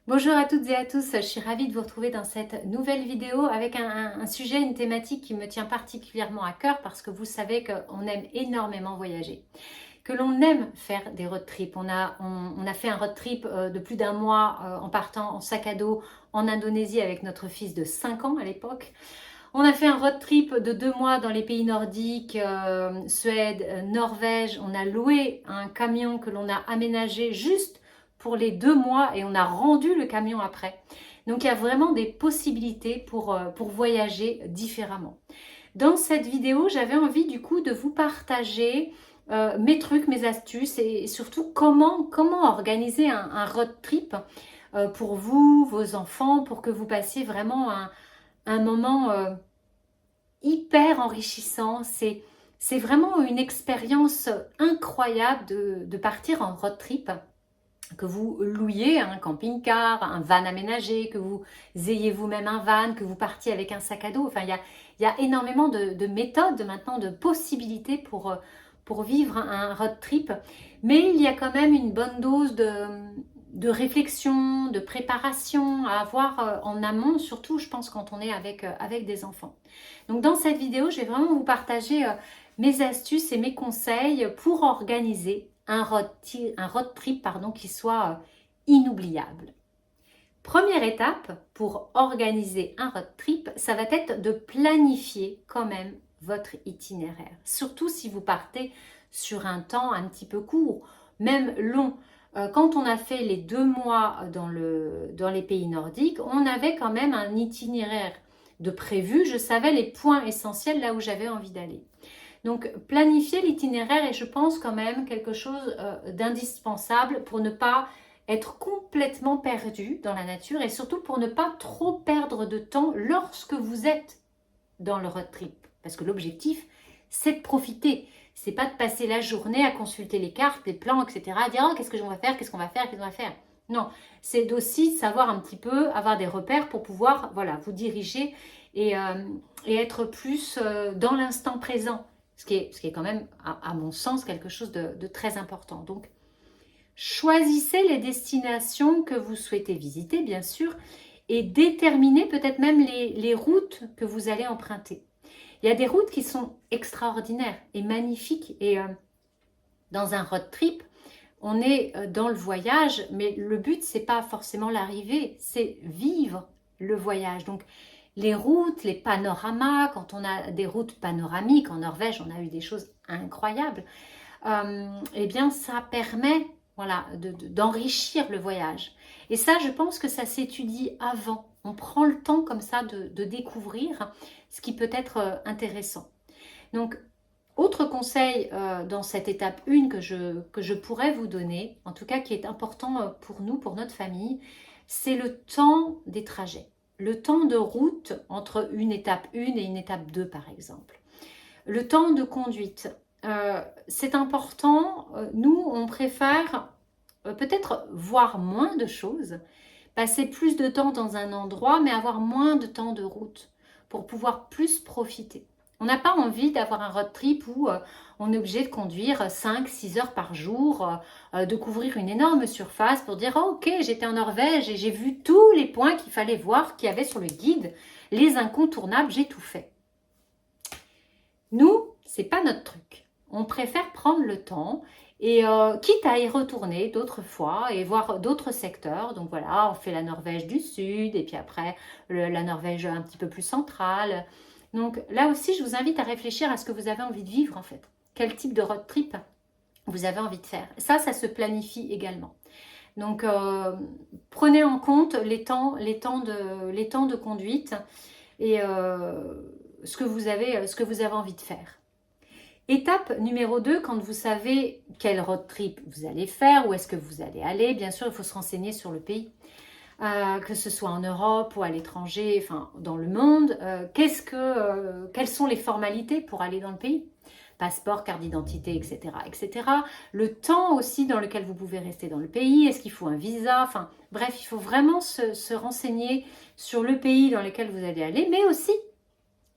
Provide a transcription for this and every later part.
Bonjour à toutes et à tous, je suis ravie de vous retrouver dans cette nouvelle vidéo avec un sujet, une thématique qui me tient particulièrement à cœur parce que vous savez qu'on aime énormément voyager, que l'on aime faire des road trips. On a fait un road trip de plus d'un mois en partant en sac à dos en Indonésie avec notre fils de 5 ans à l'époque. On a fait un road trip de 2 mois dans les pays nordiques, Suède, Norvège. On a loué un camion que l'on a aménagé juste pour les 2 mois et on a rendu le camion après. Donc il y a vraiment des possibilités pour voyager différemment. Dans cette vidéo, j'avais envie du coup de vous partager mes trucs, mes astuces et surtout comment organiser un road trip pour vous, vos enfants, pour que vous passiez vraiment un moment hyper enrichissant. C'est vraiment une expérience incroyable de partir en road trip, que vous louiez un camping-car, un van aménagé, que vous ayez vous-même un van, que vous partiez avec un sac à dos. Enfin, il y a énormément de méthodes maintenant, de possibilités pour vivre un road trip. Mais il y a quand même une bonne dose de réflexion, de préparation à avoir en amont, surtout je pense quand on est avec des enfants. Donc dans cette vidéo, je vais vraiment vous partager mes astuces et mes conseils pour organiser un road trip qui soit inoubliable. Première étape pour organiser un road trip, ça va être de planifier quand même votre itinéraire. Surtout si vous partez sur un temps un petit peu court, même long. Quand on a fait les 2 mois dans les pays nordiques, on avait quand même un itinéraire de prévu. Je savais les points essentiels là où j'avais envie d'aller. Donc, planifier l'itinéraire est, je pense, quand même quelque chose d'indispensable pour ne pas être complètement perdu dans la nature et surtout pour ne pas trop perdre de temps lorsque vous êtes dans le road trip. Parce que l'objectif, c'est de profiter. C'est pas de passer la journée à consulter les cartes, les plans, etc. À dire, oh, qu'est-ce que on va faire, qu'est-ce qu'on va faire, qu'est-ce qu'on va faire. Non, c'est d'aussi savoir un petit peu, avoir des repères pour pouvoir vous diriger et être plus dans l'instant présent. Ce qui est quand même, à mon sens, quelque chose de très important. Donc, choisissez les destinations que vous souhaitez visiter, bien sûr, et déterminez peut-être même les routes que vous allez emprunter. Il y a des routes qui sont extraordinaires et magnifiques. Et dans un road trip, on est dans le voyage, mais le but, c'est pas forcément l'arrivée, c'est vivre le voyage. Donc, les routes, les panoramas, quand on a des routes panoramiques, en Norvège, on a eu des choses incroyables, eh bien, ça permet d'enrichir le voyage. Et ça, je pense que ça s'étudie avant. On prend le temps comme ça de découvrir ce qui peut être intéressant. Donc, autre conseil dans cette étape 1 que je pourrais vous donner, en tout cas qui est important pour nous, pour notre famille, c'est le temps des trajets. Le temps de route entre une étape 1 et une étape 2 par exemple. Le temps de conduite. C'est important. Nous, on préfère peut-être voir moins de choses, passer plus de temps dans un endroit, mais avoir moins de temps de route pour pouvoir plus profiter. On n'a pas envie d'avoir un road trip où on est obligé de conduire 5-6 heures par jour, de couvrir une énorme surface pour dire oh, ok, j'étais en Norvège et j'ai vu tous les points qu'il fallait voir, qu'il y avait sur le guide, les incontournables, j'ai tout fait. Nous, c'est pas notre truc. On préfère prendre le temps et quitte à y retourner d'autres fois et voir d'autres secteurs. Donc voilà, on fait la Norvège du Sud et puis après la Norvège un petit peu plus centrale. Donc là aussi, je vous invite à réfléchir à ce que vous avez envie de vivre en fait. Quel type de road trip vous avez envie de faire. Ça se planifie également. Donc prenez en compte les temps de conduite et ce que vous avez envie de faire. Étape numéro 2, quand vous savez quel road trip vous allez faire, où est-ce que vous allez aller, bien sûr, il faut se renseigner sur le pays, que ce soit en Europe ou à l'étranger, enfin dans le monde. Quelles sont les formalités pour aller dans le pays? Passeport, carte d'identité, etc., etc. Le temps aussi dans lequel vous pouvez rester dans le pays, est-ce qu'il faut un visa? Enfin, bref, il faut vraiment se renseigner sur le pays dans lequel vous allez aller, mais aussi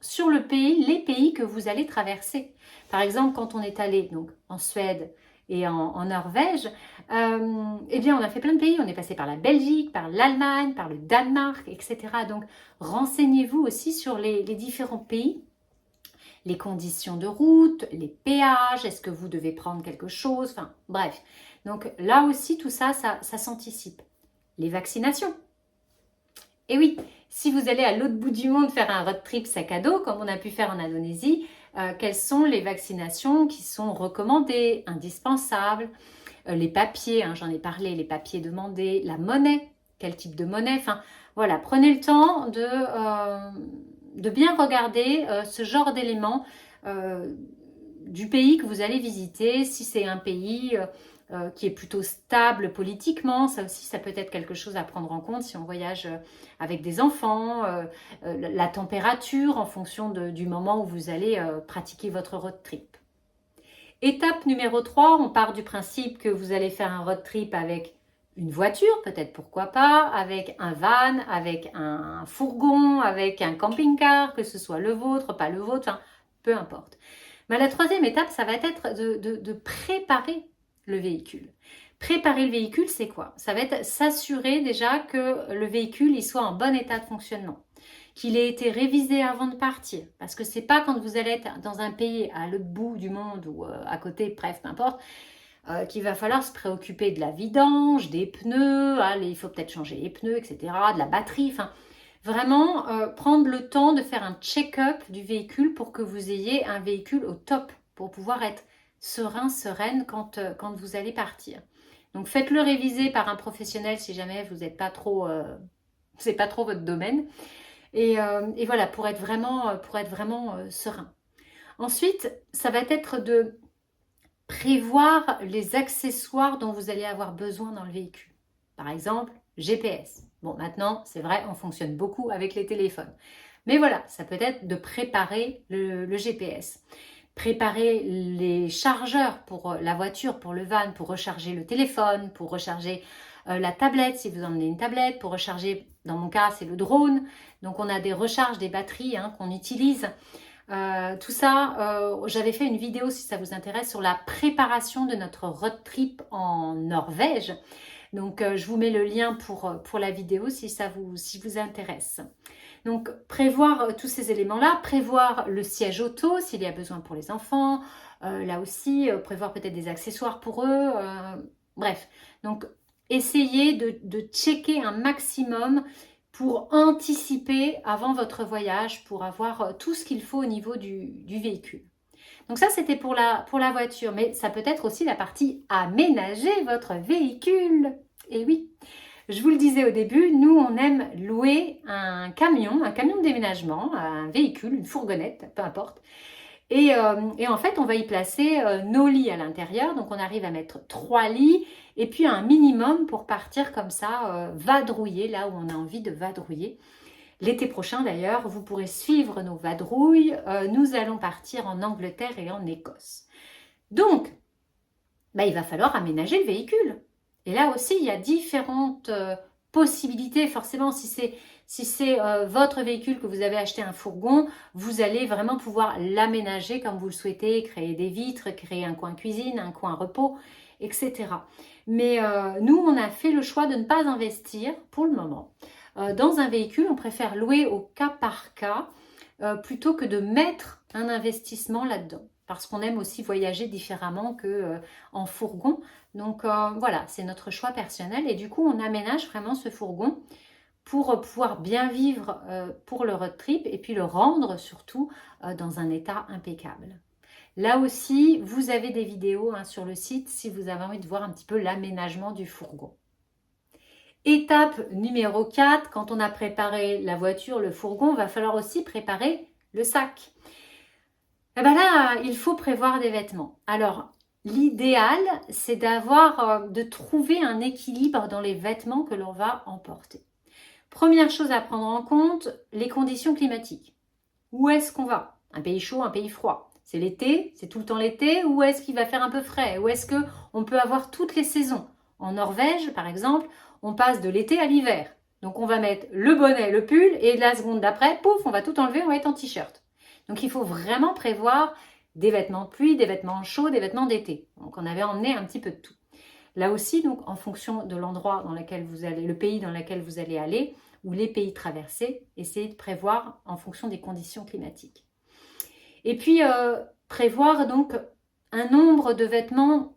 sur les pays que vous allez traverser. Par exemple, quand on est allé donc, en Suède et en Norvège, eh bien on a fait plein de pays. On est passé par la Belgique, par l'Allemagne, par le Danemark, etc. Donc renseignez-vous aussi sur les différents pays, les conditions de route, les péages, est-ce que vous devez prendre quelque chose, enfin bref. Donc là aussi tout ça, ça s'anticipe. Les vaccinations. Et oui, si vous allez à l'autre bout du monde faire un road trip sac à dos, comme on a pu faire en Indonésie, quelles sont les vaccinations qui sont recommandées, indispensables, les papiers, hein, j'en ai parlé, les papiers demandés, la monnaie, quel type de monnaie, enfin voilà, prenez le temps de bien regarder ce genre d'éléments du pays que vous allez visiter, si c'est un pays qui est plutôt stable politiquement, ça aussi ça peut être quelque chose à prendre en compte si on voyage avec des enfants, la température en fonction du moment où vous allez pratiquer votre road trip. Étape numéro 3, on part du principe que vous allez faire un road trip avec une voiture, peut-être pourquoi pas, avec un van, avec un fourgon, avec un camping-car, que ce soit le vôtre, pas le vôtre, enfin, peu importe. Mais la troisième étape, ça va être de préparer le véhicule. Préparer le véhicule, c'est quoi? Ça va être s'assurer déjà que le véhicule il soit en bon état de fonctionnement, qu'il ait été révisé avant de partir. Parce que c'est pas quand vous allez être dans un pays à l'autre bout du monde ou à côté, bref, peu importe, qu'il va falloir se préoccuper de la vidange, des pneus, il faut peut-être changer les pneus, etc., de la batterie, enfin, vraiment prendre le temps de faire un check-up du véhicule pour que vous ayez un véhicule au top, pour pouvoir être serein, sereine quand vous allez partir. Donc faites-le réviser par un professionnel si jamais vous n'êtes pas trop, c'est pas trop votre domaine. Et voilà, pour être vraiment serein. Ensuite, ça va être de prévoir les accessoires dont vous allez avoir besoin dans le véhicule. Par exemple, GPS. Bon, maintenant, c'est vrai, on fonctionne beaucoup avec les téléphones. Mais voilà, ça peut être de préparer le GPS. Préparer les chargeurs pour la voiture, pour le van, pour recharger le téléphone, pour recharger la tablette, si vous emmenez une tablette, pour recharger, dans mon cas, c'est le drone. Donc, on a des recharges des batteries qu'on utilise. Tout ça, j'avais fait une vidéo, si ça vous intéresse, sur la préparation de notre road trip en Norvège. Donc, je vous mets le lien pour la vidéo si vous intéresse. Donc, prévoir tous ces éléments-là, prévoir le siège auto s'il y a besoin pour les enfants, là aussi, prévoir peut-être des accessoires pour eux, bref. Donc, essayez de checker un maximum pour anticiper avant votre voyage, pour avoir tout ce qu'il faut au niveau du véhicule. Donc ça, c'était pour la voiture, mais ça peut être aussi la partie aménager votre véhicule. Et oui, je vous le disais au début, nous, on aime louer un camion de déménagement, un véhicule, une fourgonnette, peu importe. Et en fait, on va y placer nos lits à l'intérieur. Donc, on arrive à mettre 3 lits et puis un minimum pour partir comme ça, vadrouiller là où on a envie de vadrouiller. L'été prochain, d'ailleurs, vous pourrez suivre nos vadrouilles. Nous allons partir en Angleterre et en Écosse. Donc, il va falloir aménager le véhicule. Et là aussi, il y a différentes possibilités. Forcément, si c'est votre véhicule que vous avez acheté un fourgon, vous allez vraiment pouvoir l'aménager comme vous le souhaitez, créer des vitres, créer un coin cuisine, un coin repos, etc. Mais nous, on a fait le choix de ne pas investir pour le moment. Dans un véhicule, on préfère louer au cas par cas plutôt que de mettre un investissement là-dedans. Parce qu'on aime aussi voyager différemment qu'en fourgon. Donc voilà, c'est notre choix personnel. Et du coup, on aménage vraiment ce fourgon pour pouvoir bien vivre pour le road trip et puis le rendre surtout dans un état impeccable. Là aussi, vous avez des vidéos sur le site si vous avez envie de voir un petit peu l'aménagement du fourgon. Étape numéro 4, quand on a préparé la voiture, le fourgon, il va falloir aussi préparer le sac. Et bien là, il faut prévoir des vêtements. Alors, l'idéal, c'est de trouver un équilibre dans les vêtements que l'on va emporter. Première chose à prendre en compte, les conditions climatiques. Où est-ce qu'on va? Un pays chaud, un pays froid. C'est l'été, c'est tout le temps l'été, ou est-ce qu'il va faire un peu frais? Ou est-ce qu'on peut avoir toutes les saisons? En Norvège, par exemple, on passe de l'été à l'hiver. Donc on va mettre le bonnet, le pull, et la seconde d'après, pouf, on va tout enlever, on va être en t-shirt. Donc il faut vraiment prévoir des vêtements de pluie, des vêtements chauds, des vêtements d'été. Donc on avait emmené un petit peu de tout. Là aussi, donc en fonction de l'endroit dans lequel vous allez, le pays dans lequel vous allez aller, ou les pays traversés, essayez de prévoir en fonction des conditions climatiques. Et puis, prévoir donc un nombre de vêtements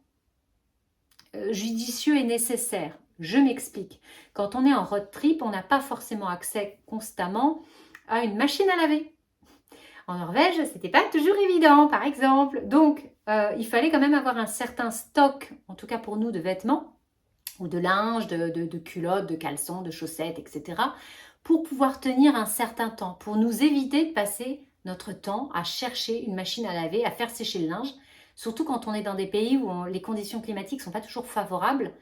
judicieux et nécessaire. Je m'explique. Quand on est en road trip, on n'a pas forcément accès constamment à une machine à laver. En Norvège, c'était pas toujours évident, par exemple. Donc, il fallait quand même avoir un certain stock, en tout cas pour nous, de vêtements, ou de linge, de culottes, de caleçons, de chaussettes, etc., pour pouvoir tenir un certain temps, pour nous éviter de passer notre temps à chercher une machine à laver, à faire sécher le linge, surtout quand on est dans des pays où les conditions climatiques ne sont pas toujours favorables.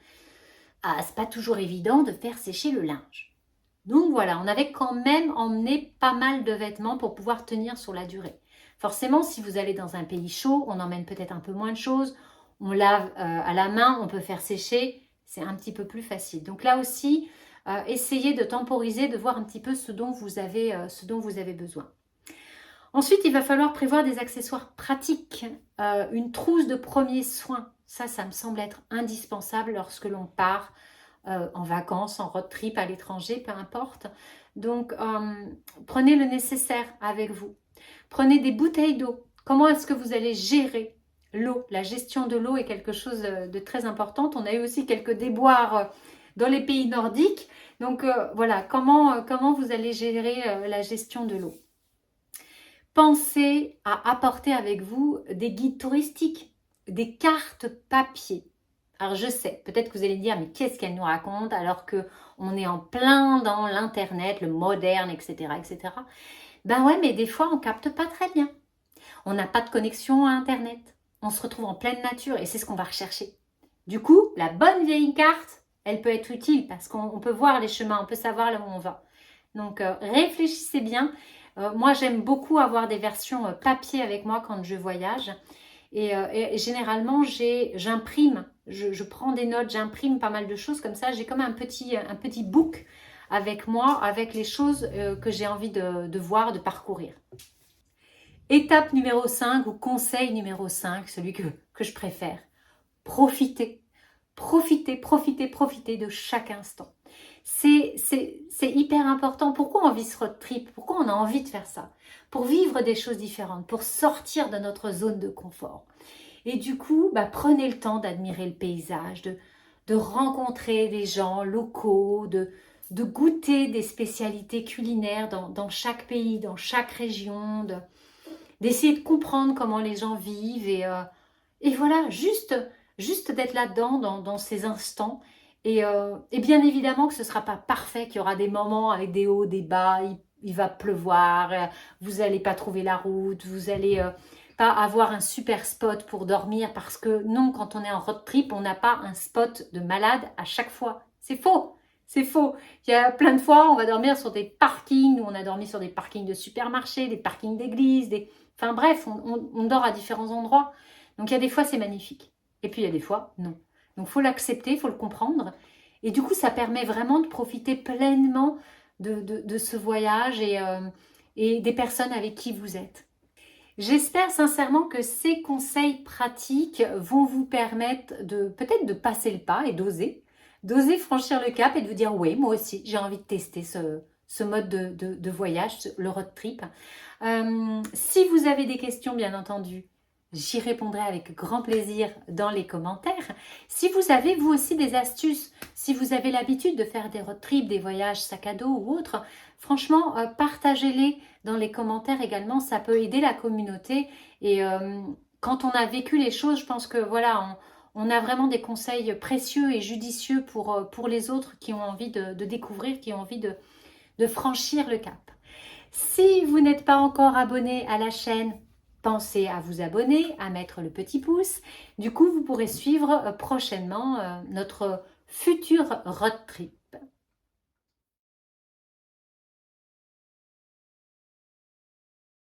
C'est pas toujours évident de faire sécher le linge. Donc voilà, on avait quand même emmené pas mal de vêtements pour pouvoir tenir sur la durée. Forcément, si vous allez dans un pays chaud, on emmène peut-être un peu moins de choses. On lave à la main, on peut faire sécher, c'est un petit peu plus facile. Donc là aussi, essayez de temporiser, de voir un petit peu ce dont vous avez besoin. Ensuite, il va falloir prévoir des accessoires pratiques, une trousse de premiers soins. Ça me semble être indispensable lorsque l'on part en vacances, en road trip à l'étranger, peu importe. Donc, prenez le nécessaire avec vous. Prenez des bouteilles d'eau. Comment est-ce que vous allez gérer l'eau? La gestion de l'eau est quelque chose de très important. On a eu aussi quelques déboires dans les pays nordiques. Donc, voilà, comment vous allez gérer la gestion de l'eau? Pensez à apporter avec vous des guides touristiques, des cartes papier. Alors je sais, peut-être que vous allez dire, mais qu'est-ce qu'elle nous raconte alors qu'on est en plein dans l'internet, le moderne, etc., etc. Ben ouais, mais des fois on capte pas très bien. On n'a pas de connexion à internet. On se retrouve en pleine nature et c'est ce qu'on va rechercher. Du coup, la bonne vieille carte, elle peut être utile parce qu'on peut voir les chemins, on peut savoir là où on va. Donc réfléchissez bien. Moi j'aime beaucoup avoir des versions papier avec moi quand je voyage. Et généralement, j'imprime, je prends des notes, j'imprime pas mal de choses comme ça. J'ai comme un petit book avec moi, avec les choses que j'ai envie de voir, de parcourir. Étape numéro 5 ou conseil numéro 5, celui que je préfère. Profitez, profitez, profitez, profitez de chaque instant. C'est hyper important. Pourquoi on vit ce road trip? Pourquoi on a envie de faire ça? Pour vivre des choses différentes, pour sortir de notre zone de confort. Et du coup, prenez le temps d'admirer le paysage, de rencontrer des gens locaux, de goûter des spécialités culinaires dans chaque pays, dans chaque région, d'essayer de comprendre comment les gens vivent et voilà, juste d'être là-dedans, dans ces instants. Et bien évidemment que ce ne sera pas parfait, qu'il y aura des moments avec des hauts, des bas, il va pleuvoir, vous n'allez pas trouver la route, vous allez pas avoir un super spot pour dormir parce que non, quand on est en road trip, on n'a pas un spot de malade à chaque fois. C'est faux, c'est faux. Il y a plein de fois, on va dormir sur des parkings, on a dormi sur des parkings de supermarchés, des parkings d'église, enfin bref, on dort à différents endroits. Donc il y a des fois, c'est magnifique. Et puis il y a des fois, non. Donc il faut l'accepter, il faut le comprendre. Et du coup, ça permet vraiment de profiter pleinement de ce voyage et des personnes avec qui vous êtes. J'espère sincèrement que ces conseils pratiques vont vous permettre peut-être de passer le pas et d'oser franchir le cap et de vous dire oui, moi aussi, j'ai envie de tester ce mode de voyage, le road trip. Si vous avez des questions, bien entendu, j'y répondrai avec grand plaisir dans les commentaires. Si vous avez vous aussi des astuces, si vous avez l'habitude de faire des road trips, des voyages sac à dos ou autres, franchement, partagez-les dans les commentaires également. Ça peut aider la communauté. Et quand on a vécu les choses, je pense que voilà, on a vraiment des conseils précieux et judicieux pour les autres qui ont envie de découvrir, qui ont envie de franchir le cap. Si vous n'êtes pas encore abonné à la chaîne, pensez à vous abonner, à mettre le petit pouce. Du coup, vous pourrez suivre prochainement notre futur road trip.